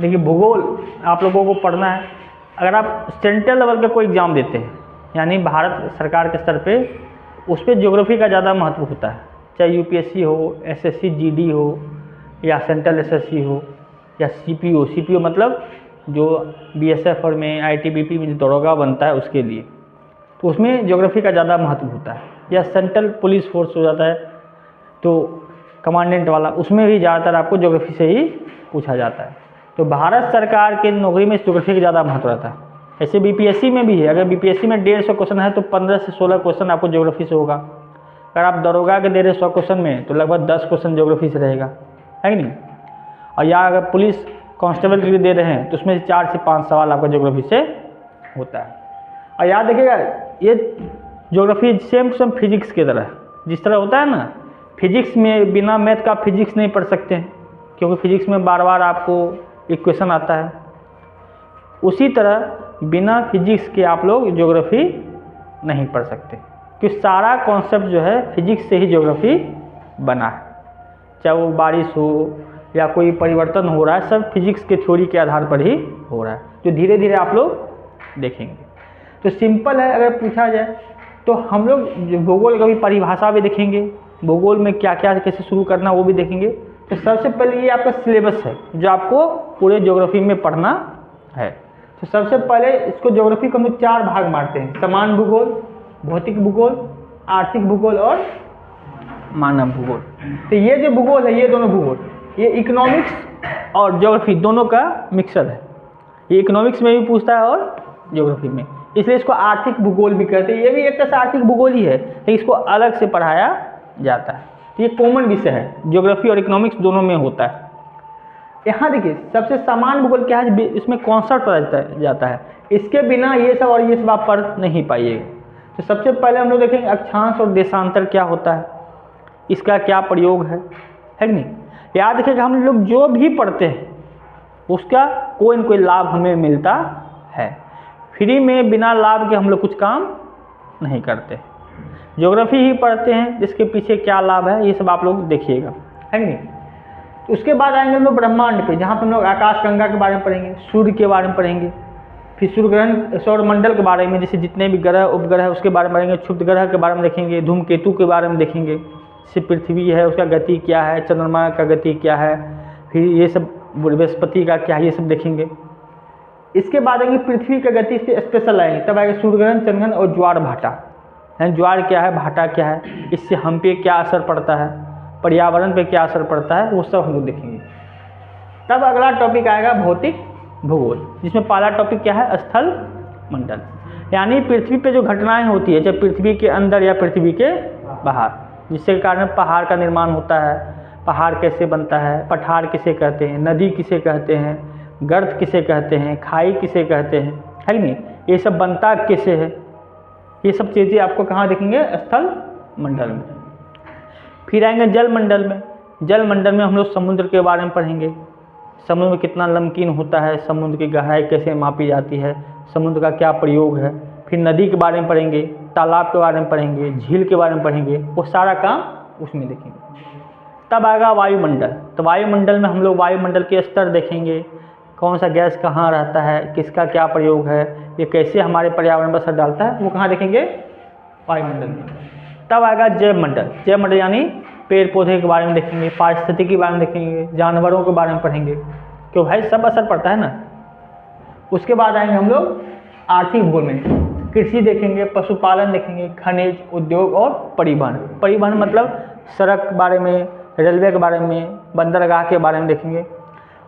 देखिए भूगोल आप लोगों को पढ़ना है। अगर आप सेंट्रल लेवल का कोई एग्ज़ाम देते हैं, यानी भारत सरकार के स्तर पे, उस पर ज्योग्राफी का ज़्यादा महत्व होता है। चाहे यूपीएससी हो, एसएससी जीडी हो, या सेंट्रल एसएससी हो, या सीपीओ। सीपीओ मतलब जो बीएसएफ और में आईटीबीपी में जो दरोगा बनता है उसके लिए, तो उसमें ज्योग्राफी का ज़्यादा महत्व होता है। या सेंट्रल पुलिस फोर्स हो जाता है तो कमांडेंट वाला, उसमें भी ज़्यादातर आपको ज्योग्राफी से ही पूछा जाता है। तो भारत सरकार के नौकरी में ज्योग्राफी का ज़्यादा महत्व रहता है। ऐसे बीपीएससी में भी है। अगर बीपीएससी में 150 क्वेश्चन है तो 15 से 16 क्वेश्चन आपको ज्योग्राफी से होगा। अगर आप दरोगा के दे रहे 100 क्वेश्चन में तो लगभग 10 क्वेश्चन ज्योग्राफी से रहेगा, है कि नहीं। और या अगर पुलिस कांस्टेबल के लिए दे रहे हैं तो उसमें से 4 से 5 सवाल आपका ज्योग्राफी से होता है। और याद रखिएगा, ये geography same to same physics की तरह, जिस तरह होता है ना, फिजिक्स में बिना मैथ का फिजिक्स नहीं पढ़ सकते हैं, क्योंकि फिजिक्स में बार बार आपको इक्वेशन आता है। उसी तरह बिना फिजिक्स के आप लोग ज्योग्राफी नहीं पढ़ सकते, क्योंकि सारा कॉन्सेप्ट जो है फिजिक्स से ही ज्योग्राफी बना है। चाहे वो बारिश हो या कोई परिवर्तन हो रहा है, सब फिजिक्स के थ्योरी के आधार पर ही हो रहा है, जो धीरे धीरे आप लोग देखेंगे। तो सिंपल है, अगर पूछा जाए तो हम लोग भूगोल का भी परिभाषा भी देखेंगे, भूगोल में क्या क्या कैसे शुरू करना वो भी देखेंगे। तो सबसे पहले ये आपका सिलेबस है जो आपको पूरे ज्योग्राफी में पढ़ना है। तो सबसे पहले इसको ज्योग्राफी को हम लोग 4 भाग मारते हैं: सामान्य भूगोल, भौतिक भूगोल, आर्थिक भूगोल और मानव भूगोल। तो ये जो भूगोल है, ये दोनों भूगोल, ये इकोनॉमिक्स और ज्योग्राफी दोनों का मिक्सर है। ये इकोनॉमिक्स में भी पूछता है और ज्योग्राफी में, इसलिए इसको आर्थिक भूगोल भी कहते हैं। ये भी एक तरह से आर्थिक भूगोल ही है, लेकिन इसको अलग से पढ़ाया जाता है। तो ये कॉमन विषय है, ज्योग्राफी और इकोनॉमिक्स दोनों में होता है। यहाँ देखिए, सबसे सामान्य भूगोल क्या है, इसमें कॉन्सेप्ट पढ़ा जाता है। इसके बिना ये सब और ये सब आप पढ़ नहीं पाइएगा। तो सबसे पहले हम लोग देखेंगे अक्षांश और देशांतर क्या होता है, इसका क्या प्रयोग है कि नहीं। याद रखिएगा, हम लोग जो भी पढ़ते हैं उसका कोई न कोई लाभ हमें मिलता है। फ्री में बिना लाभ के हम लोग कुछ काम नहीं करते। ज्योग्राफी ही पढ़ते हैं, जिसके पीछे क्या लाभ है ये सब आप लोग देखिएगा, है कि नहीं। तो उसके बाद आएंगे हम लोग ब्रह्मांड पे, जहाँ पर हम लोग आकाश गंगा के बारे में पढ़ेंगे, सूर्य के बारे में पढ़ेंगे, फिर सूर्यग्रहण, सौरमंडल के बारे में, जैसे जितने भी ग्रह उपग्रह है उसके बारे में पढ़ेंगे, क्षुब्ध ग्रह के बारे में देखेंगे, धूमकेतु के बारे में देखेंगे, जैसे पृथ्वी है उसका गति क्या है, चंद्रमा का गति क्या है, फिर ये सब बृहस्पति का क्या है, ये सब देखेंगे। इसके बाद आएंगे पृथ्वी का गति से स्पेशल आएंगे, तब आएगा सूर्यग्रहण, चंद्रग्रहण और ज्वार भाटा। ज्वार क्या है, भाटा क्या है, इससे हम पे क्या असर पड़ता है, पर्यावरण पे क्या असर पड़ता है, वो सब हम लोग देखेंगे। तब अगला टॉपिक आएगा भौतिक भूगोल, जिसमें पहला टॉपिक क्या है, स्थल मंडल, यानी पृथ्वी पे जो घटनाएं होती है, चाहे पृथ्वी के अंदर या पृथ्वी के बाहर, जिसके कारण पहाड़ का निर्माण होता है, पहाड़ कैसे बनता है, पठार किसे कहते हैं, नदी किसे कहते हैं, गर्त किसे कहते हैं, खाई किसे कहते हैं, है नहीं, ये सब बनता कैसे है, ये सब चीज़ें आपको कहाँ देखेंगे, स्थल मंडल में। फिर आएंगे जल मंडल में। जल मंडल में हम लोग समुद्र के बारे में पढ़ेंगे, समुद्र में कितना नमकीन होता है, समुद्र की गहराई कैसे मापी जाती है, समुद्र का क्या प्रयोग है। फिर नदी के बारे में पढ़ेंगे, तालाब के बारे में पढ़ेंगे, झील के बारे में पढ़ेंगे, वो सारा काम उसमें देखेंगे। तब आएगा वायुमंडल। तो वायुमंडल में हम लोग वायुमंडल के स्तर देखेंगे, कौन सा गैस कहाँ रहता है, किसका क्या प्रयोग है, ये कैसे हमारे पर्यावरण पर असर डालता है, वो कहाँ देखेंगे, वायुमंडल में। तब आएगा जैव मंडल। जैव मंडल यानी पेड़ पौधे के बारे में देखेंगे, पारिस्थितिकी के बारे में देखेंगे, जानवरों के बारे में पढ़ेंगे, क्यों भाई सब असर पड़ता है ना। उसके बाद आएंगे हम लोग आर्थिक भूगोल में, कृषि देखेंगे, पशुपालन देखेंगे, खनिज, उद्योग और परिवहन। परिवहन मतलब सड़क के बारे में, रेलवे के बारे में, बंदरगाह के बारे में देखेंगे।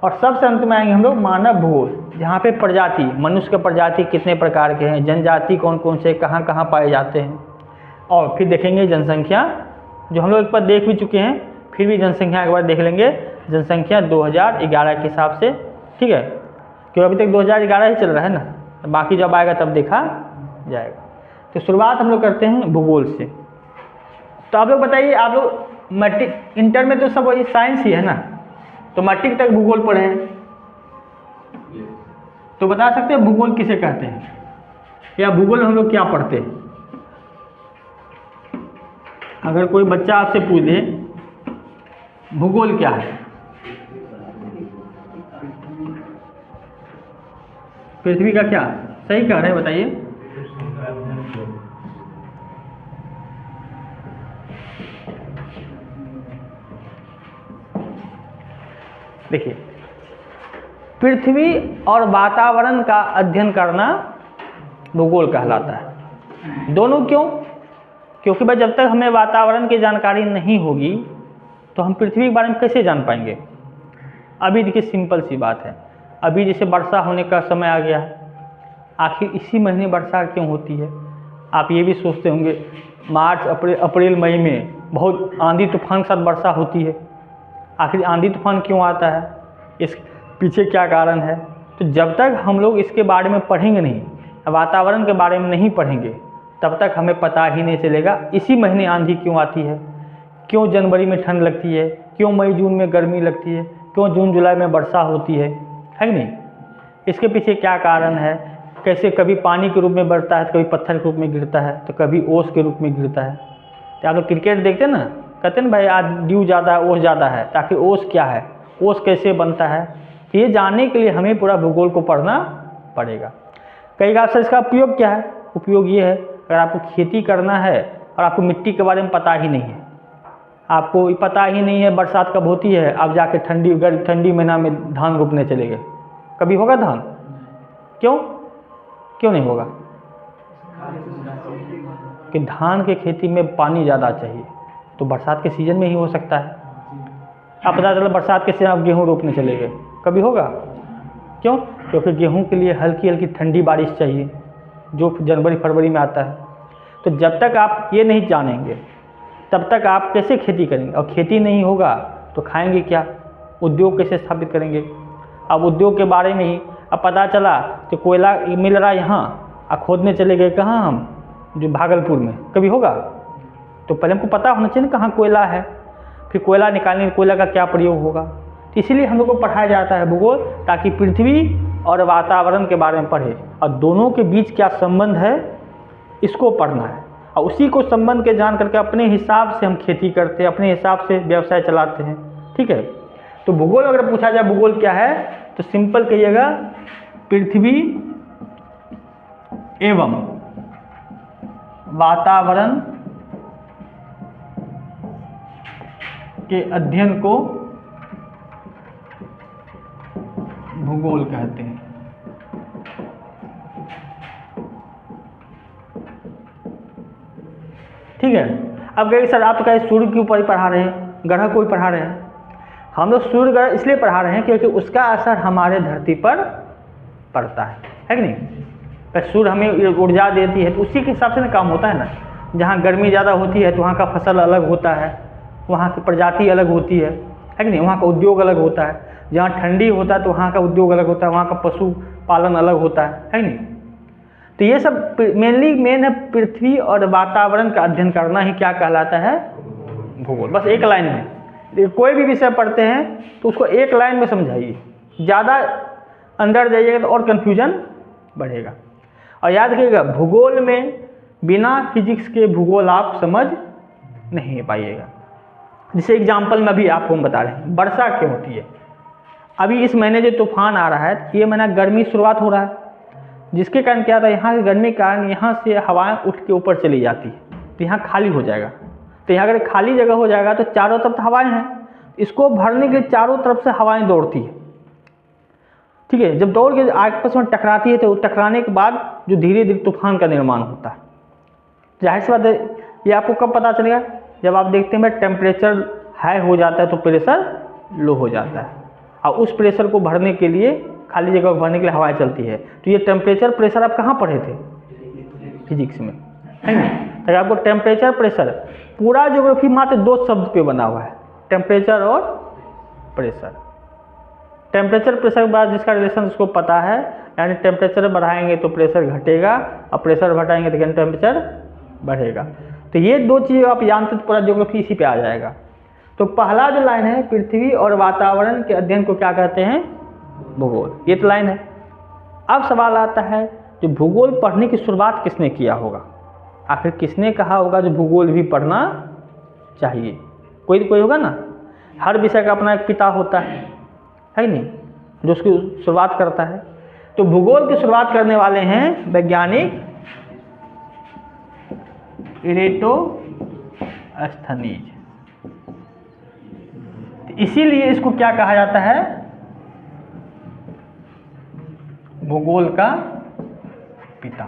और सबसे अंत में आएंगे हम लोग मानव भूगोल, जहाँ पे प्रजाति, मनुष्य के प्रजाति कितने प्रकार के हैं, जनजाति कौन कौन से कहाँ कहाँ पाए जाते हैं। और फिर देखेंगे जनसंख्या, जो हम लोग एक बार देख भी चुके हैं, फिर भी जनसंख्या एक बार देख लेंगे। जनसंख्या 2011 के हिसाब से, ठीक है, क्योंकि अभी तक 2011 ही चल रहा है ना, तो बाकी जब आएगा तब देखा जाएगा। तो शुरुआत हम लोग करते हैं भूगोल से। तो आप लोग बताइए, आप लोग मैट्रिक इंटर में तो सब वही साइंस ही है ना, तो मैट्रिक तक भूगोल पढ़े हैं, तो बता सकते हैं भूगोल किसे कहते हैं, या भूगोल हम लोग क्या पढ़ते हैं। अगर कोई बच्चा आपसे पूछ दे भूगोल क्या है, पृथ्वी का क्या सही कह रहे हैं बताइए? देखिए, पृथ्वी और वातावरण का अध्ययन करना भूगोल कहलाता है। दोनों क्यों? क्योंकि भाई जब तक हमें वातावरण की जानकारी नहीं होगी तो हम पृथ्वी के बारे में कैसे जान पाएंगे। अभी देखिए सिंपल सी बात है, अभी जैसे वर्षा होने का समय आ गया है, आखिर इसी महीने वर्षा क्यों होती है? आप ये भी सोचते होंगे मार्च अप्रैल मई में बहुत आंधी तूफान के साथ वर्षा होती है, आखिर आंधी तूफान क्यों आता है, इस पीछे क्या कारण है? तो जब तक हम लोग इसके बारे में पढ़ेंगे नहीं, वातावरण के बारे में नहीं पढ़ेंगे, तब तक हमें पता ही नहीं चलेगा इसी महीने आंधी क्यों आती है, क्यों जनवरी में ठंड लगती है, क्यों मई जून में गर्मी लगती है, क्यों जून जुलाई में वर्षा होती है कि नहीं? इसके पीछे क्या कारण है, कैसे कभी पानी के रूप में बढ़ता है तो कभी पत्थर के रूप में गिरता है तो कभी ओस के रूप में गिरता है। तो आप लोग क्रिकेट देखते हैं ना, कहते हैं ना भाई आज ड्यू ज़्यादा है ओस ज़्यादा है, ताकि ओस क्या है, ओस कैसे बनता है, तो ये जानने के लिए हमें पूरा भूगोल को पढ़ना पड़ेगा। कई बार इसका उपयोग क्या है? उपयोग ये है, अगर आपको खेती करना है और आपको मिट्टी के बारे में पता ही नहीं है, आपको पता ही नहीं है बरसात कब होती है, आप जाके ठंडी महीना में धान रोपने चले गए, कभी होगा धान? क्यों नहीं होगा? कि धान के खेती में पानी ज़्यादा चाहिए, तो बरसात के सीज़न में ही हो सकता है। आप पता चला बरसात के सीजन आप गेहूँ रोपने चले गए, कभी होगा? क्यों? क्योंकि गेहूँ के लिए हल्की हल्की ठंडी बारिश चाहिए जो जनवरी फरवरी में आता है। तो जब तक आप ये नहीं जानेंगे तब तक आप कैसे खेती करेंगे, और खेती नहीं होगा तो खाएंगे क्या, उद्योग कैसे स्थापित करेंगे? अब उद्योग के बारे में ही अब पता चला कि कोयला मिल रहा है यहाँ, अब खोदने चले गए कहाँ हम, जो भागलपुर में, कभी होगा? तो पहले हमको पता होना चाहिए ना कहाँ कोयला है, फिर कोयला निकालने कोयला का क्या प्रयोग होगा। तो इसीलिए हम लोग को पढ़ाया जाता है भूगोल, ताकि पृथ्वी और वातावरण के बारे में पढ़े और दोनों के बीच क्या संबंध है इसको पढ़ना है, और उसी को संबंध के जान करके अपने हिसाब से हम खेती करते हैं, अपने हिसाब से व्यवसाय चलाते हैं। ठीक है, तो भूगोल अगर पूछा जाए भूगोल क्या है तो सिंपल कहिएगा, पृथ्वी एवं वातावरण के अध्ययन को भूगोल कहते हैं। ठीक है, अब कहिए सर आप तो कहे सूर्य के ऊपर ही पढ़ा रहे हैं, ग्रह को ही पढ़ा रहे हैं। हम लोग सूर्य ग्रह इसलिए पढ़ा रहे हैं क्योंकि उसका असर हमारे धरती पर पड़ता है कि नहीं? तो सूर्य हमें ऊर्जा देती है, तो उसी के हिसाब से ना काम होता है ना। जहाँ गर्मी ज़्यादा होती है तो वहाँ का फसल अलग होता है, वहाँ की प्रजाति अलग होती है कि नहीं? वहाँ का उद्योग अलग होता है। जहाँ ठंडी होता है तो वहाँ का उद्योग अलग होता है, वहाँ का पशु पालन अलग होता है कि नहीं? तो ये सब मेन है, पृथ्वी और वातावरण का अध्ययन करना ही क्या कहलाता है? भूगोल। बस एक लाइन में कोई भी विषय पढ़ते हैं तो उसको एक लाइन में समझाइए, ज़्यादा अंदर जाइएगा तो और कन्फ्यूजन बढ़ेगा। और याद रखिएगा भूगोल में बिना फिजिक्स के भूगोल आप समझ नहीं पाइएगा। जैसे एग्जाम्पल में अभी आपको हम बता रहे हैं, वर्षा क्यों होती है? अभी इस महीने जो तूफान आ रहा है, ये महीना गर्मी शुरुआत हो रहा है, जिसके कारण क्या होता है, यहाँ की गर्मी के कारण यहाँ से हवाएं उठ के ऊपर चली जाती है, तो यहाँ खाली हो जाएगा। तो यहाँ अगर खाली जगह हो जाएगा तो चारों तरफ हवाएं हैं, इसको भरने के लिए चारों तरफ से हवाएं दौड़ती है। ठीक है, जब दौड़ के आपस में टकराती है तो टकराने के बाद जो धीरे धीरे तूफान का निर्माण होता है। जाहिर सी बात है, ये आपको कब पता चलेगा? जब आप देखते हैं टेम्परेचर हाई हो जाता है तो प्रेशर लो हो जाता है, और उस प्रेशर को भरने के लिए, खाली जगह को भरने के लिए हवाएं चलती है। तो ये टेम्परेचर प्रेशर आप कहाँ पढ़े थे? फिजिक्स में, है ना? तो आपको टेम्परेचर प्रेशर, पूरा ज्योग्राफी मात्र दो शब्द पे बना हुआ है, टेम्परेचर और प्रेशर। टेम्परेचर प्रेशर के बाद जिसका रिलेशन उसको पता है, यानी टेम्परेचर बढ़ाएंगे तो प्रेशर घटेगा, और प्रेशर घटाएंगे तो टेम्परेचर बढ़ेगा। तो ये दो चीज़ आप जानते तो पूरा ज्योग्राफी इसी पे आ जाएगा। तो पहला जो लाइन है, पृथ्वी और वातावरण के अध्ययन को क्या कहते हैं? भूगोल। ये तो लाइन है। अब सवाल आता है, जो भूगोल पढ़ने की शुरुआत किसने किया होगा? आखिर किसने कहा होगा जो भूगोल भी पढ़ना चाहिए? कोई होगा ना। हर विषय का अपना एक पिता होता है नहीं, जो उसकी शुरुआत करता है। तो भूगोल की शुरुआत करने वाले हैं वैज्ञानिक इरेटोस्थनीज। इसीलिए इसको क्या कहा जाता है, भूगोल का पिता।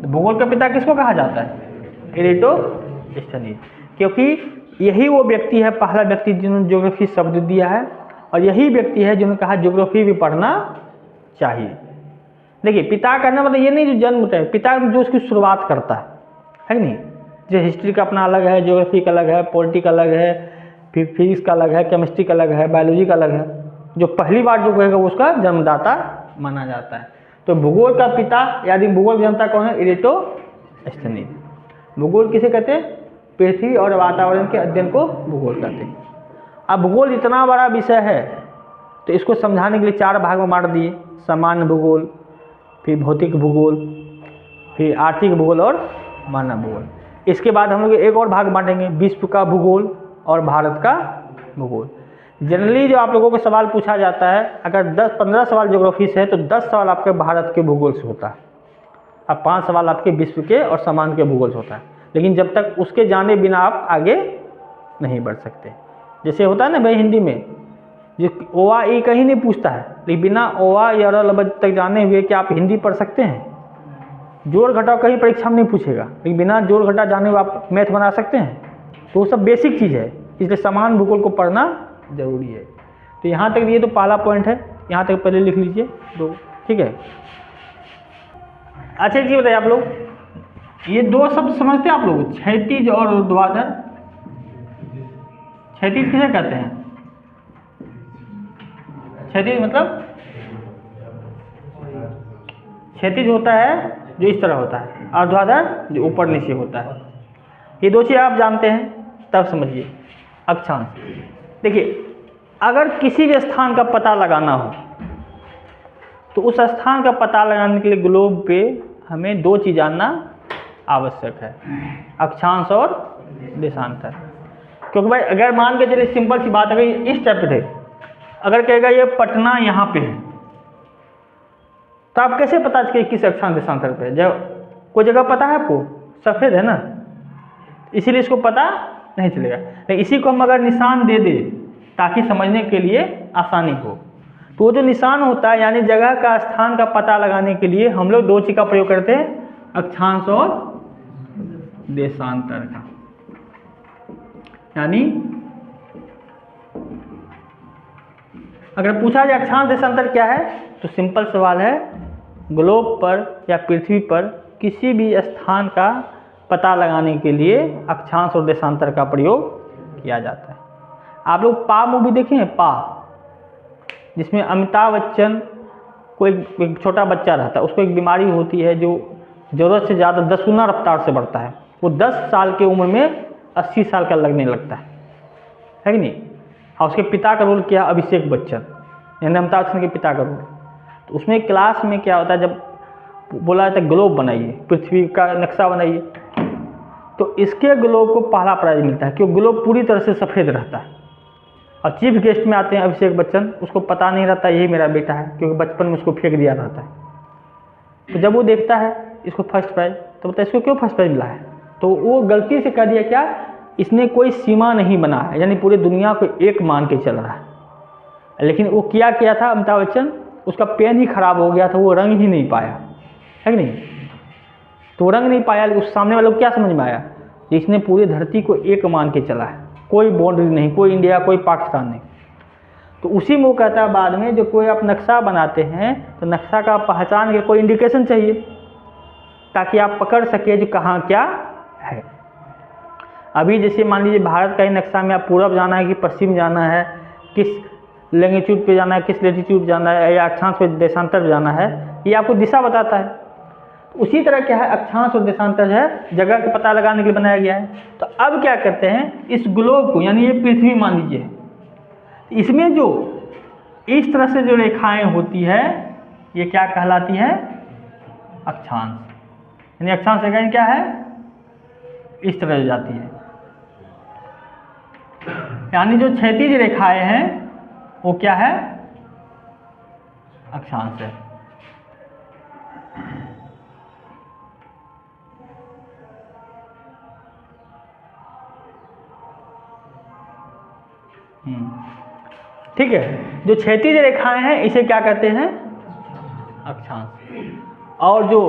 भूगोल का पिता किसको कहा जाता है, इरेटोस्थनीज, क्योंकि यही वो व्यक्ति है, पहला व्यक्ति जिन्होंने ज्योग्राफी शब्द दिया है, और यही व्यक्ति है जिन्होंने कहा ज्योग्राफी भी पढ़ना चाहिए। देखिए पिता करना मतलब ये नहीं जो जन्म होता है, पिता जो उसकी शुरुआत करता है नहीं। जो हिस्ट्री का अपना अलग है, ज्योग्राफी का अलग है, पॉलिटी का अलग है, फिर फिजिक्स का अलग है, केमिस्ट्री का अलग है, बायोलॉजी का अलग है। जो पहली बार जो कहेगा उसका जन्मदाता माना जाता है। तो भूगोल का पिता यदि भूगोल जनता कौन है, इरेटोस्थनीज। भूगोल किसे कहते हैं, पृथ्वी और वातावरण के अध्ययन को भूगोल कहते हैं। अब भूगोल इतना बड़ा विषय है तो इसको समझाने के लिए 4 भाग में बांट दिए, सामान्य भूगोल, फिर भौतिक भूगोल, फिर आर्थिक भूगोल और मानव भूगोल। इसके बाद हम लोग एक और भाग बांटेंगे, विश्व का भूगोल और भारत का भूगोल। जनरली जो आप लोगों को सवाल पूछा जाता है, अगर 10-15 सवाल ज्योग्राफी से है तो 10 सवाल आपके भारत के भूगोल से होता है, अब 5 सवाल आपके विश्व के और सामान्य के भूगोल से होता है। लेकिन जब तक उसके जाने बिना आप आगे नहीं बढ़ सकते। जैसे होता है ना भाई हिंदी में, जो ओ आ ई कहीं नहीं पूछता है, लेकिन बिना ओ आ या र ल तक जाने हुए कि आप हिंदी पढ़ सकते हैं। जोड़ घटाव कहीं परीक्षा में नहीं पूछेगा, लेकिन बिना जोड़ घटा जाने हुए आप मैथ बना सकते हैं। तो वो सब बेसिक चीज़ है, इसलिए समान भूगोल को पढ़ना जरूरी है। तो यहाँ तक ये तो पहला पॉइंट है, यहाँ तक पहले लिख लीजिए 2, ठीक है। अच्छा जी बताइए आप लोग, ये 2 शब्द समझते हैं आप लोग, क्षैतिज और ऊर्ध्वाधर। क्षैतिज किसे कहते हैं, क्षैतिज मतलब क्षैतिज होता है जो इस तरह होता है, ऊर्ध्वाधर जो ऊपर नीचे होता है। ये 2 चीज़ आप जानते हैं तब समझिए। अक्षांश, देखिए अगर किसी भी स्थान का पता लगाना हो तो उस स्थान का पता लगाने के लिए ग्लोब पे हमें 2 चीज़ जानना आवश्यक है, अक्षांश और देशांतर। क्योंकि भाई अगर मान के चलिए सिंपल सी बात, अगर इस टाइप पे थे, अगर कहेगा ये पटना यहाँ पे है, तो आप कैसे पता चले किस अक्षांश देशांतर पे? जब कोई जगह पता है आपको, सफ़ेद है ना, इसीलिए इसको पता नहीं चलेगा। लेकिन इसी को हम अगर निशान दे दें ताकि समझने के लिए आसानी हो, तो वो जो निशान होता है यानी जगह का स्थान का पता लगाने के लिए हम लोग 2 चीज़ का प्रयोग करते हैं, अक्षांश और देशांतर का। यानी अगर पूछा जाए अक्षांश देशांतर क्या है, तो सिंपल सवाल है, ग्लोब पर या पृथ्वी पर किसी भी स्थान का पता लगाने के लिए अक्षांश और देशांतर का प्रयोग किया जाता है। आप लोग पा मूवी देखे हैं, पा, जिसमें अमिताभ बच्चन को एक छोटा बच्चा रहता है, उसको एक बीमारी होती है जो ज़रूरत से ज़्यादा 10 गुना रफ्तार से बढ़ता है। वो 10 साल की उम्र में 80 साल का लगने लगता है कि नहीं। और उसके पिता का रोल किया अभिषेक बच्चन, यानी अमिताभ बच्चन के पिता का रोल। तो उसमें क्लास में क्या होता है, जब बोला जाता है ग्लोब बनाइए, पृथ्वी का नक्शा बनाइए, तो इसके ग्लोब को पहला प्राइज मिलता है, क्योंकि ग्लोब पूरी तरह से सफ़ेद रहता है। और चीफ गेस्ट में आते हैं अभिषेक बच्चन, उसको पता नहीं रहता यही मेरा बेटा है, क्योंकि बचपन में उसको फेंक दिया रहता है। तो जब वो देखता है इसको फर्स्ट प्राइज, तो बोलता है इसको क्यों फर्स्ट प्राइज मिला है? तो वो गलती से कह दिया क्या, इसने कोई सीमा नहीं बना है, यानी पूरी दुनिया को एक मान के चल रहा है। लेकिन वो किया था अमिताभ बच्चन, उसका पेन ही खराब हो गया था, वो रंग ही नहीं पाया, है कि नहीं। तो रंग नहीं पाया, उस सामने वाले को क्या समझ में आया, इसने पूरी धरती को एक मान के चला है, कोई बाउंड्री नहीं, कोई इंडिया कोई पाकिस्तान नहीं। तो उसी में वो कहता है बाद में, जो कोई आप नक्शा बनाते हैं तो नक्शा का पहचान के कोई इंडिकेशन चाहिए ताकि आप पकड़ सके जो कहाँ क्या है। अभी जैसे मान लीजिए भारत का ही नक्शा में आप पूरब जाना है कि पश्चिम जाना है, किस लैंगिट्यूड पे जाना है, किस लेटीट्यूड जाना है, या अक्षांश पे देशांतर पे जाना है, ये आपको दिशा बताता है। उसी तरह क्या है, अक्षांश और देशांतर है, जगह का पता लगाने के लिए बनाया गया है। तो अब क्या करते हैं, इस ग्लोब को, यानी ये पृथ्वी मान लीजिए, इसमें जो इस तरह से जो रेखाएं होती है ये क्या कहलाती है, अक्षांश। यानी अक्षांश रेखाएं क्या है, इस तरह जाती है। यानी जो क्षैतिज रेखाएं हैं वो क्या है, अक्षांश है। ठीक है, जो क्षैतिज रेखाएं हैं इसे क्या कहते हैं? अक्षांश। और जो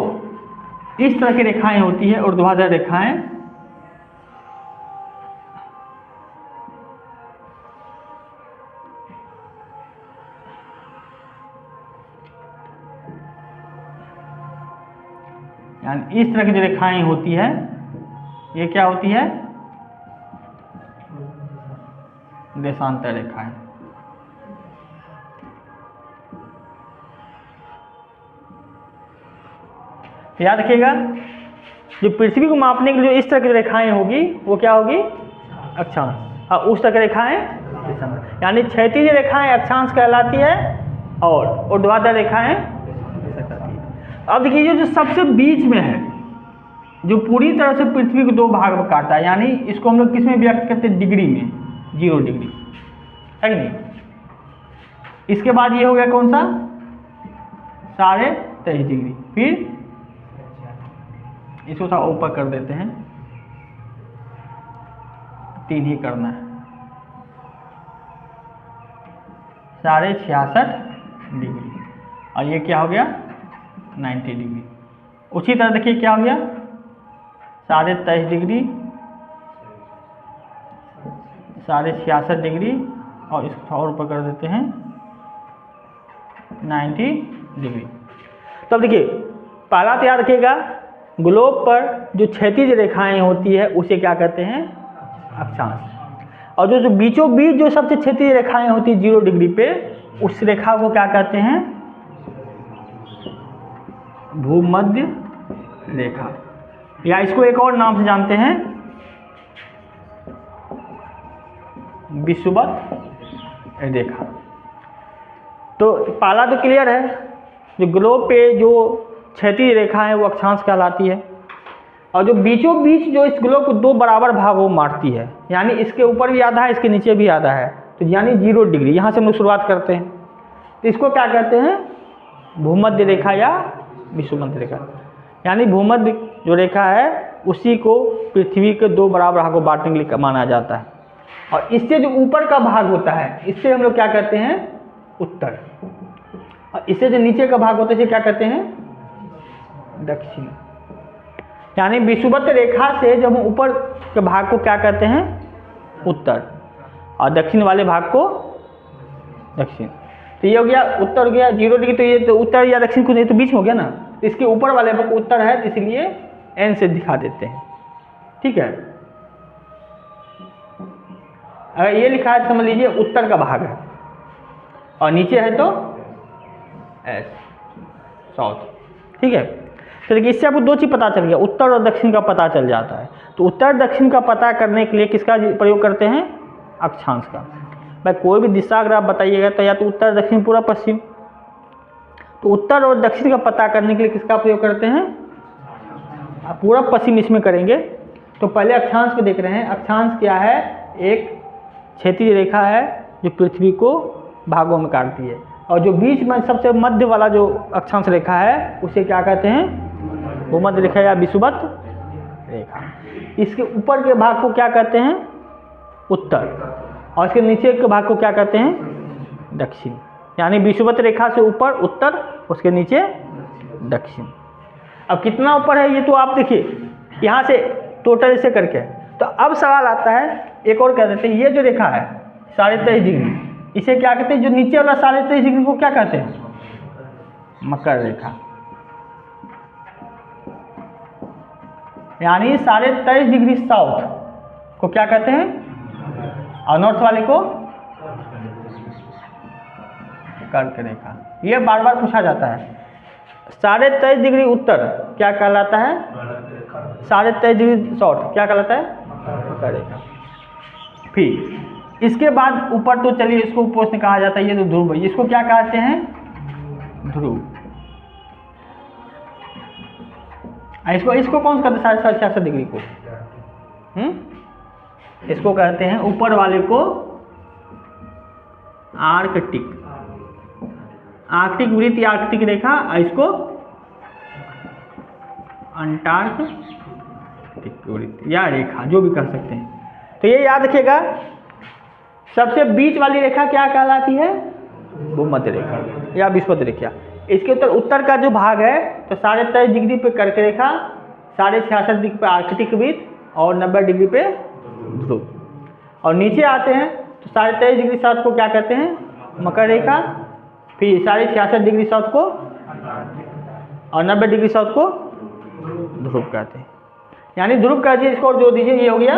इस तरह की रेखाएं होती है ऊर्ध्वाधर रेखाएं, यानी इस तरह की जो रेखाएं होती है ये क्या होती है? देशांतर रेखाएं। याद रखिएगा, जो पृथ्वी को मापने के लिए इस तरह की रेखाएं होगी वो क्या होगी? अक्षांश। और उस तरह की रेखाएं देशांतर, यानी क्षैतिज रेखाएं अक्षांश कहलाती है और ऊर्ध्वाधर रेखाएं देशांतर कहलाती है। अब देखिए, जो सबसे बीच में है, जो पूरी तरह से पृथ्वी को दो भाग में काटता है, यानी इसको हम लोग किस में व्यक्त करते हैं? डिग्री में, 0 डिग्री, है कि नहीं? इसके बाद ये हो गया कौन सा? 23.5 डिग्री। फिर इसको थोड़ा ऊपर कर देते हैं, 3 ही करना है, 66.5 डिग्री। और ये क्या हो गया? 90 डिग्री। उसी तरह देखिए क्या हो गया? 23.5 डिग्री, 66.5 डिग्री, और इसको थोड़ा और ऊपर कर देते हैं 90 डिग्री। तब देखिए, पहला तो याद रखिएगा, ग्लोब पर जो क्षैतिज रेखाएं होती है उसे क्या कहते हैं? अक्षांश। और जो बीचों बीच जो सबसे क्षैतिज रेखाएं होती है 0 डिग्री पे, उस रेखा को क्या कहते हैं? भूमध्य रेखा, या इसको एक और नाम से जानते हैं, विषुवत रेखा। तो पहला तो क्लियर है, जो ग्लोब पे जो क्षैतिज रेखा है वो अक्षांश कहलाती है। और जो बीचों बीच जो इस ग्लोब को दो बराबर भागों में बांटती है, यानी इसके ऊपर भी आधा है इसके नीचे भी आधा है, तो यानी 0 डिग्री, यहाँ से हम लोग शुरुआत करते हैं, तो इसको क्या कहते हैं? भूमध्य रेखा या विषुवत रेखा। यानी भूमध्य जो रेखा है उसी को पृथ्वी के दो बराबर भागों बांटने के लिए माना जाता है। और इससे जो ऊपर का भाग होता है इससे हम लोग क्या कहते हैं? उत्तर। और इससे जो नीचे का भाग होता है इसे क्या कहते हैं? दक्षिण। यानी विषुवत रेखा से जब हम ऊपर के भाग को क्या कहते हैं? उत्तर, और दक्षिण वाले भाग को दक्षिण। तो ये हो गया उत्तर, हो गया 0 डिग्री, तो ये तो उत्तर या दक्षिण कुछ नहीं, तो बीच में हो गया ना, तो इसके ऊपर वाले भाग उत्तर है, तो इसलिए एन से दिखा देते हैं। ठीक है, अगर ये लिखा है तो समझ लीजिए उत्तर का भाग है, और नीचे है तो एस, साउथ। ठीक है, तो देखिए इससे आपको दो चीज़ पता चल गया, उत्तर और दक्षिण का पता चल जाता है। तो उत्तर दक्षिण का पता करने के लिए किसका प्रयोग करते हैं? अक्षांश का। भाई कोई भी दिशा अगर आप बताइएगा तो या तो उत्तर दक्षिण पूरा पश्चिम, तो उत्तर और दक्षिण का पता करने के लिए किसका प्रयोग करते हैं? पूरा पश्चिम इसमें करेंगे। तो पहले अक्षांश को देख रहे हैं। अक्षांश क्या है? एक क्षैतिज रेखा है जो पृथ्वी को भागों में काटती है, और जो बीच में सबसे मध्य वाला जो अक्षांश रेखा है उसे क्या कहते हैं? भूमध्य रेखा या विषुवत रेखा। इसके ऊपर के भाग को क्या कहते हैं? उत्तर, और इसके नीचे के भाग को क्या कहते हैं? दक्षिण। यानी विषुवत रेखा से ऊपर उत्तर, उसके नीचे दक्षिण। अब कितना ऊपर है ये तो आप देखिए यहाँ से टोटल ऐसे करके। तो अब सवाल आता है, एक और कह देते हैं, ये जो रेखा है 23.5 डिग्री, इसे क्या कहते हैं? जो नीचे वाला 23.5 डिग्री को क्या कहते हैं? मकर रेखा। यानी 23.5 डिग्री साउथ को क्या कहते हैं? और नॉर्थ वाले को कर्क रेखा। ये बार बार पूछा जाता है। 23.5 डिग्री उत्तर क्या कहलाता है? 23.5 डिग्री साउथ क्या कहलाता है? कर्क रेखा। फिर इसके बाद ऊपर तो चलिए इसको प्रश्न कहा जाता है, ये तो ध्रुव है, इसको क्या कहते हैं? ध्रुव। इसको कौन सा कहते हैं? 66.5 डिग्री को इसको कहते हैं, ऊपर वाले को आर्कटिक, आर्कटिक वृत्त या आर्कटिक रेखा, इसको अंटार्कटिक वृत्त या रेखा जो भी कह सकते हैं। तो ये याद रखिएगा, सबसे बीच वाली रेखा क्या कहलाती है? भूमध्य रेखा या विषुवत रेखा। इसके उत्तर का जो भाग है तो 23.5 डिग्री पे कर्क रेखा, 66.5 डिग्री पे आर्कटिक वृत्त और 90 डिग्री पे ध्रुव। और नीचे आते हैं तो 23.5 डिग्री साउथ को क्या कहते हैं? मकर रेखा, फिर 66.5 डिग्री साउथ को और 90 डिग्री साउथ को ध्रुव कहते हैं। यानी ध्रुव कह दीजिए इसको और जो दीजिए, ये हो गया,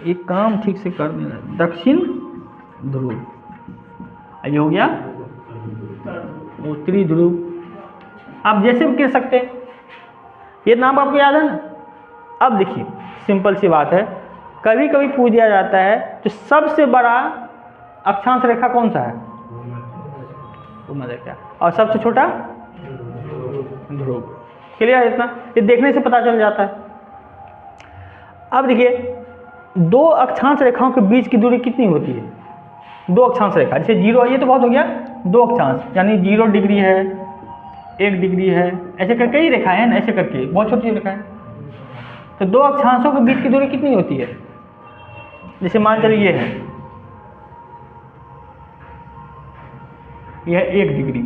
ये काम ठीक से कर देना, दक्षिण ध्रुव, ये हो गया उत्तरी ध्रुव। आप जैसे भी कह सकते हैं, ये नाम आपको याद है ना। अब देखिए सिंपल सी बात है, कभी कभी पूछ दिया जाता है तो सबसे बड़ा अक्षांश रेखा कौन सा है? भूमध्य रेखा। और सबसे छोटा ध्रुव। क्लियर है इतना? ये देखने से पता चल जाता है। अब देखिए, दो अक्षांश रेखाओं के बीच की दूरी कितनी होती है? दो अक्षांश रेखा, जैसे 0 है, ये तो बहुत हो गया, दो अक्षांश यानी 0 डिग्री है, 1 डिग्री है, ऐसे करके कई रेखाएं हैं ना, ऐसे करके बहुत छोटी रेखाएं। तो दो अक्षांशों के बीच की दूरी कितनी होती है? जैसे मान चलिए ये है, यह 1 डिग्री,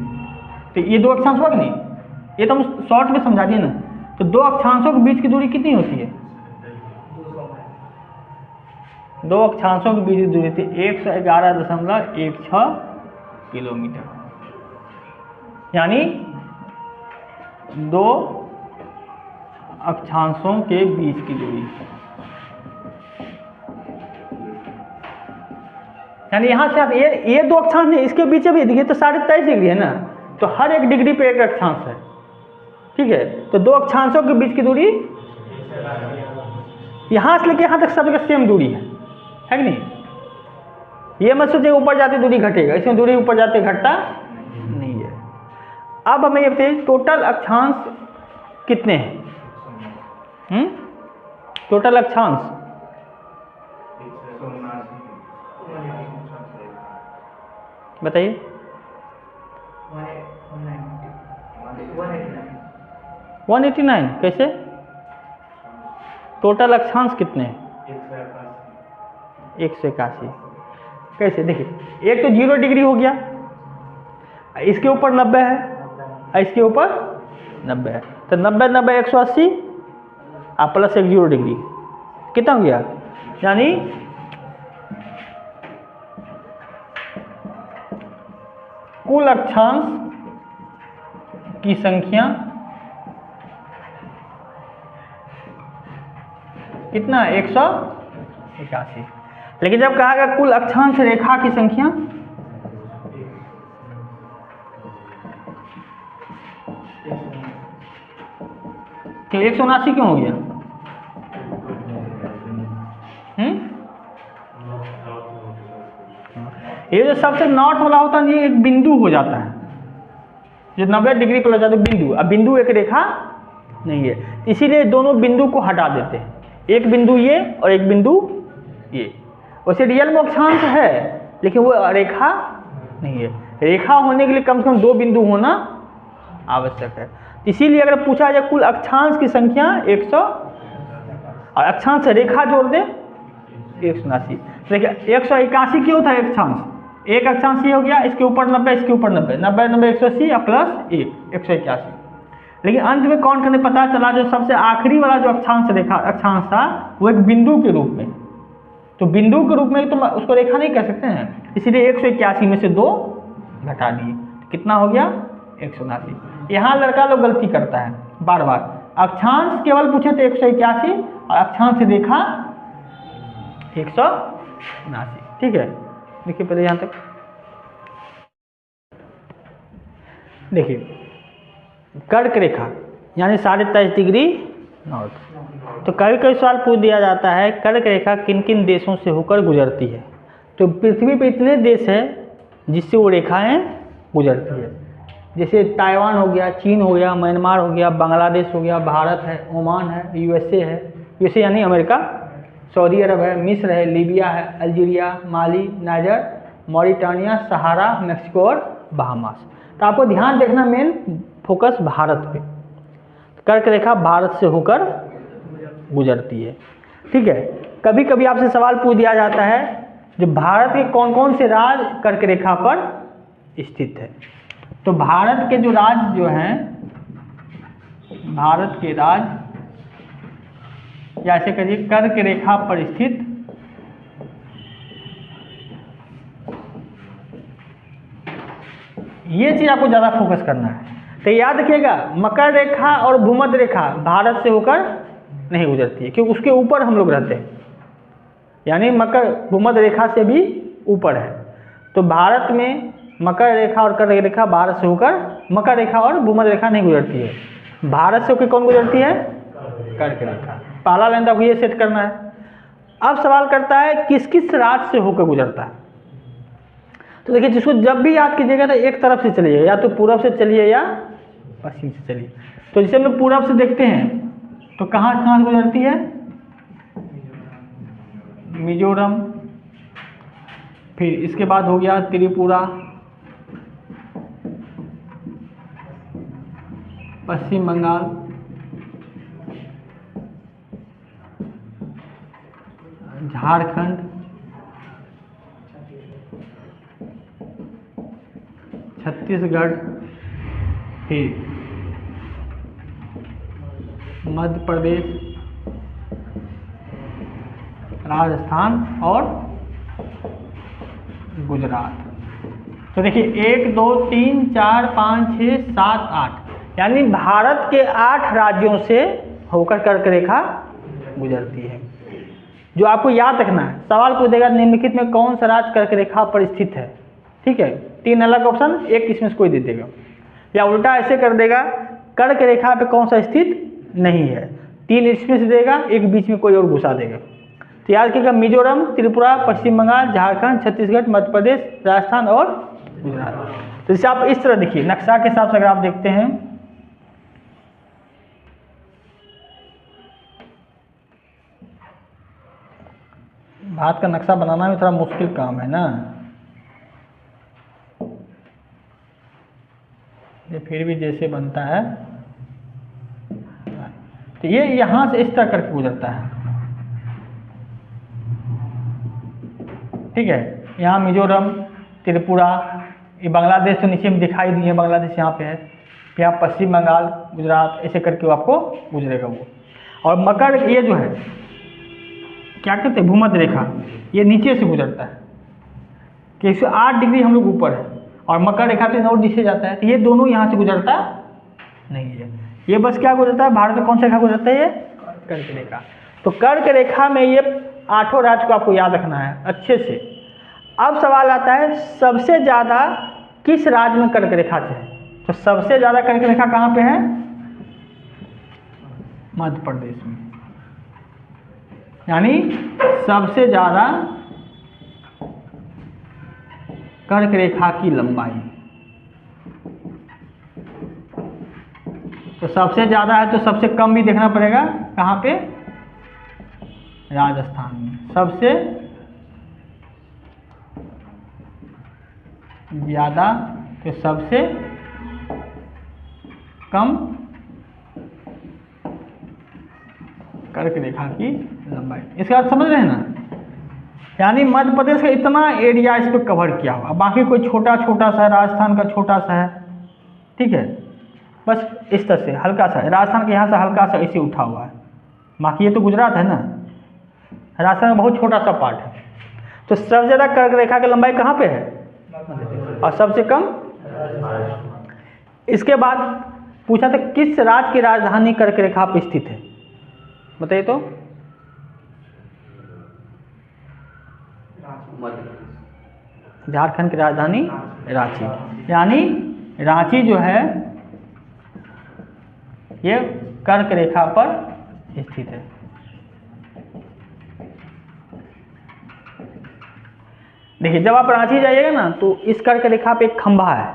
तो ये दो अक्षांश हुआ कि नहीं? ये तो हम शॉर्ट में समझा दिए ना। तो दो अक्षांशों के बीच की दूरी कितनी होती है? दो अक्षांशों के बीच की दूरी थी 111.16 किलोमीटर, यानी दो अक्षांशों के बीच की दूरी, यानी यहाँ से आप ये दो अक्षांश है, इसके बीच भी देखिए तो 23.5 डिग्री है ना, तो हर एक डिग्री पे एक अक्षांश है, ठीक है। तो दो अक्षांशों के बीच की दूरी यहाँ से लेके यहाँ तक सब जगह सेम दूरी है कि नहीं? ये मत सोचिए ऊपर जाते दूरी घटेगा, इसमें दूरी ऊपर जाते घटता नहीं है। अब हमें ये बताइए टोटल अक्षांश कितने हैं? टोटल अक्षांश बताइए। 189 कैसे? टोटल अक्षांश कितने हैं? 181 कैसे? देखिए एक तो 0 डिग्री हो गया, इसके ऊपर 90 है, इसके ऊपर 90 है, तो 90 90 180 आप प्लस 1 0 डिग्री कितना हो गया? यानी कुल अक्षांश की संख्या कितना? 181। लेकिन जब कहा गया कुल अक्षांश रेखा की संख्या, तो 179 क्यों हो गया? ये जो सबसे नॉर्थ वाला होता है ये एक बिंदु हो जाता है, जो 90 डिग्री पर लग जाता है बिंदु। अब बिंदु एक रेखा नहीं है, इसीलिए दोनों बिंदु को हटा देते हैं, एक बिंदु ये और एक बिंदु ये। वैसे रियल में अक्षांश है लेकिन वो रेखा नहीं है, रेखा होने के लिए कम से कम दो बिंदु होना आवश्यक है। इसीलिए अगर पूछा जाए कुल अक्षांश की संख्या 100 और अक्षांश रेखा जोड़ दे 179। देखिए 181 क्यों था? अक्षांश एक अक्षांश ये हो गया, इसके ऊपर 90 इसके ऊपर 90 90 90 180 और प्लस 1 181। लेकिन अंत में कौन करने पता चला जो सबसे आखिरी वाला जो अक्षांश था वो एक बिंदु के रूप में, तो बिंदु के रूप में तो उसको रेखा नहीं कह सकते हैं, इसीलिए 181 में से 2 घटा दिए, कितना हो गया? 179। यहाँ लड़का लोग गलती करता है बार बार, अक्षांश केवल पूछे तो 181 और अक्षांश रेखा 179, ठीक है। देखिए पहले यहाँ तक देखिए, कर्क रेखा यानी 23.5 डिग्री नॉर्थ। तो कभी कभी सवाल पूछ दिया जाता है कर्क रेखा किन किन देशों से होकर गुजरती है? तो पृथ्वी पर इतने देश है जिससे वो रेखाएं गुजरती है, जैसे ताइवान हो गया, चीन हो गया, म्यांमार हो गया, बांग्लादेश हो गया, भारत है, ओमान है, यूएसए है, यूएसए यानी अमेरिका, सऊदी अरब है, मिस्र है, लीबिया है, अल्जीरिया, माली, नाइजर, मॉरिटानिया, सहारा, मैक्सिको और बहामास। तो आपको ध्यान देखना मेन फोकस भारत पे, कर्क रेखा भारत से होकर गुजरती है। ठीक है, कभी कभी आपसे सवाल पूछ दिया जाता है जो भारत के कौन कौन से राज्य कर्क रेखा पर स्थित है। तो भारत के जो राज्य जो हैं, भारत के राज्य या ऐसे कहिए कर्क रेखा पर स्थित ये चीज आपको ज्यादा फोकस करना है। तो याद रखिएगा मकर रेखा और भूमध्य रेखा भारत से होकर नहीं गुजरती है, क्योंकि उसके ऊपर हम लोग रहते हैं, यानी मकर भूमध्य रेखा से भी ऊपर है। तो भारत में मकर रेखा और कर्क रेखा भारत से होकर, मकर रेखा और भूमध्य रेखा नहीं गुजरती है, भारत से होकर कौन गुजरती है? कर्क रेखा। पहला लाइन आपको ये सेट करना है। अब सवाल करता है किस किस राज्य से होकर गुजरता है। तो देखिए जिसको जब भी याद कीजिएगा तो एक तरफ से चलिए, या तो पूरब से चलिए या पश्चिम से चलिए। तो जैसे हम लोग पूरब से देखते हैं तो कहाँ कहाँ से गुजरती है? मिजोरम, फिर इसके बाद हो गया त्रिपुरा, पश्चिम बंगाल, झारखंड, छत्तीसगढ़, फिर मध्य प्रदेश, राजस्थान और गुजरात। तो देखिए 1 2 3 4 5 6 7 8, यानी भारत के 8 राज्यों से होकर कर्क रेखा गुजरती है। जो आपको याद रखना है, सवाल पूछ देगा निम्नलिखित में कौन सा राज्य कर्क रेखा पर स्थित है। ठीक है, 3 अलग ऑप्शन, एक इसमें से कोई दे देगा, या उल्टा ऐसे कर देगा कर्क रेखा पे कौन सा स्थित नहीं है, 3 इसमें से देगा, एक बीच में कोई और घुसा देगा। तो याद रखिएगा मिजोरम, त्रिपुरा, पश्चिम बंगाल, झारखंड, छत्तीसगढ़, मध्य प्रदेश, राजस्थान और गुजरात। तो जैसे आप इस तरह देखिए नक्शा के हिसाब से अगर आप देखते हैं, भारत का नक्शा बनाना भी थोड़ा मुश्किल काम है ना, ये फिर भी जैसे बनता है। तो ये यहाँ से इस तरह करके गुजरता है। ठीक है, यहाँ मिजोरम, त्रिपुरा, ये बांग्लादेश तो नीचे में दिखाई दी है, बांग्लादेश यहाँ पे है, यहाँ पश्चिम बंगाल, गुजरात, ऐसे करके वो आपको गुजरेगा वो। और मकर ये जो है क्या कहते हैं भूमध्य रेखा, ये नीचे से गुजरता है कि 108 डिग्री हम लोग ऊपर है, और मकर रेखा पे 9 नीचे जाता है। तो ये दोनों यहाँ से गुजरता नहीं है, ये बस क्या गुजरता है, भारत में कौन सा रेखा गुजरता है? ये कर्क रेखा। तो कर्क रेखा में ये 8 राज्य को आपको याद रखना है अच्छे से। अब सवाल आता है सबसे ज़्यादा किस राज्य में कर्क रेखा है? तो सबसे ज़्यादा कर्क रेखा कहाँ पे है? मध्य प्रदेश में, यानी सबसे ज़्यादा कर्क रेखा की लंबाई। तो सबसे ज़्यादा है तो सबसे कम भी देखना पड़ेगा, कहाँ पे? राजस्थान में। सबसे ज़्यादा तो सबसे कम कर्क रेखा की लंबाई। इसका अर्थ समझ रहे हैं ना, यानी मध्य प्रदेश का इतना एरिया इस पर कवर किया हुआ, बाकी कोई छोटा छोटा सा, राजस्थान का छोटा सा है। ठीक है, बस इस तरह से हल्का सा, राजस्थान के यहाँ से हल्का सा इसे उठा हुआ है, बाकी ये तो गुजरात है ना, राजस्थान में बहुत छोटा सा पार्ट है। तो सबसे ज़्यादा कर्क रेखा की लंबाई कहाँ पे है? और सबसे कम। इसके बाद पूछा था किस राज्य की राजधानी कर्क रेखा पर स्थित है, बताइए तो। झारखंड की राजधानी रांची, यानी रांची जो है ये कर्क रेखा पर स्थित है। देखिए जब आप रांची जाइएगा ना तो इस कर्क रेखा पे एक खंभा है,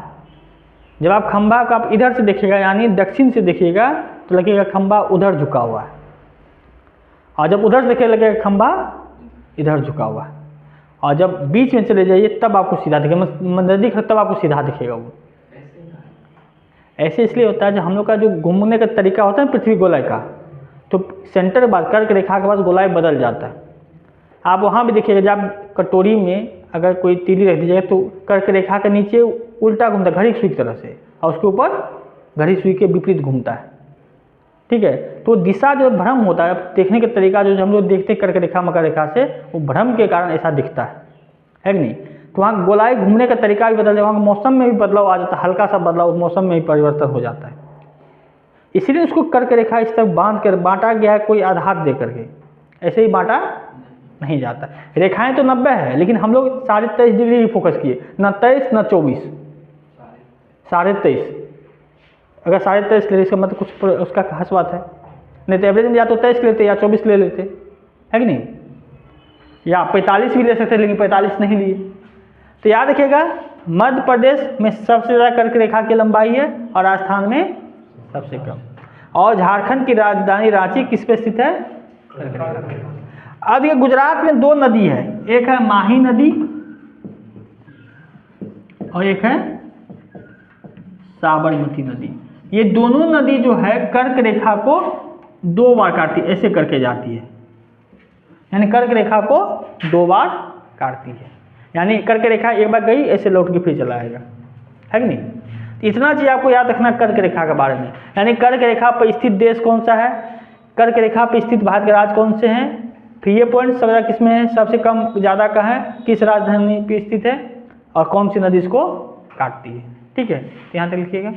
जब आप खंभा को आप इधर से देखिएगा यानी दक्षिण से देखिएगा तो लगेगा खंभा उधर झुका हुआ है, और जब उधर से देखिए लगेगा खंभा इधर झुका हुआ है। और जब बीच में चले जाइए तब आपको सीधा दिखेगा, नज़दीक है तब आपको सीधा दिखेगा वो। ऐसे इसलिए होता है जब हम लोग का जो घूमने का तरीका होता है पृथ्वी गोलाई का, तो सेंटर के बाद कर्क रेखा के बाद गोलाई बदल जाता है। आप वहाँ भी देखिएगा जब आप कटोरी में अगर कोई तीली रख दीजिएगा तो कर्क रेखा के नीचे उल्टा घूमता है, घड़ी सुई की तरह से, और उसके ऊपर घड़ी सुई के विपरीत घूमता है। ठीक है, तो दिशा जो भ्रम होता है, देखने का तरीका जो हम लोग देखते हैं कर्क रेखा मकर रेखा से, वो भ्रम के कारण ऐसा दिखता है कि नहीं। तो वहाँ गोलाई घूमने का तरीका भी बदल जाता है, वहाँ मौसम में भी बदलाव आ जाता है, हल्का सा बदलाव उस मौसम में भी परिवर्तन हो जाता है। इसीलिए उसको कर्क रेखा इस तरह बांध कर बांटा गया है, कोई आधार दे करके ऐसे ही बांटा नहीं जाता। रेखाएं तो 90 है, लेकिन हम लोग 23.5 डिग्री ही फोकस किए, न 23 न 24, 23.5। अगर 23.5 ले इसका मतलब कुछ उसका खास बात है, नहीं तो एवरेज में या तो 23 लेते या 24 ले लेते, है कि नहीं, या 45 भी ले सकते, लेकिन 45 नहीं लिए। तो याद रखिएगा मध्य प्रदेश में सबसे ज़्यादा कर्क रेखा की लंबाई है और राजस्थान में सबसे कम। और झारखंड की राजधानी रांची किस पे स्थित है? कर्क रेखा पे। अब ये गुजरात में 2 नदी है, एक है माही नदी और एक है साबरमती नदी। ये दोनों नदी जो है कर्क रेखा को 2 बार काटती है, ऐसे करके जाती है, यानी कर्क रेखा को 2 बार काटती है। यानी कर्क रेखा एक बार गई ऐसे लौट के फिर चला आएगा, है कि नहीं। इतना चीज आपको याद रखना कर्क रेखा के बारे में। यानी कर्क रेखा पर स्थित देश कौन सा है, कर्क रेखा पर स्थित भारत के राज्य कौन से हैं, फिर ये पॉइंट सबसे ज़्यादा किस में है, सबसे कम ज़्यादा का है, किस राजधानी पे स्थित है, और कौन सी नदी इसको काटती है। ठीक है, तो यहाँ तक लिखिएगा।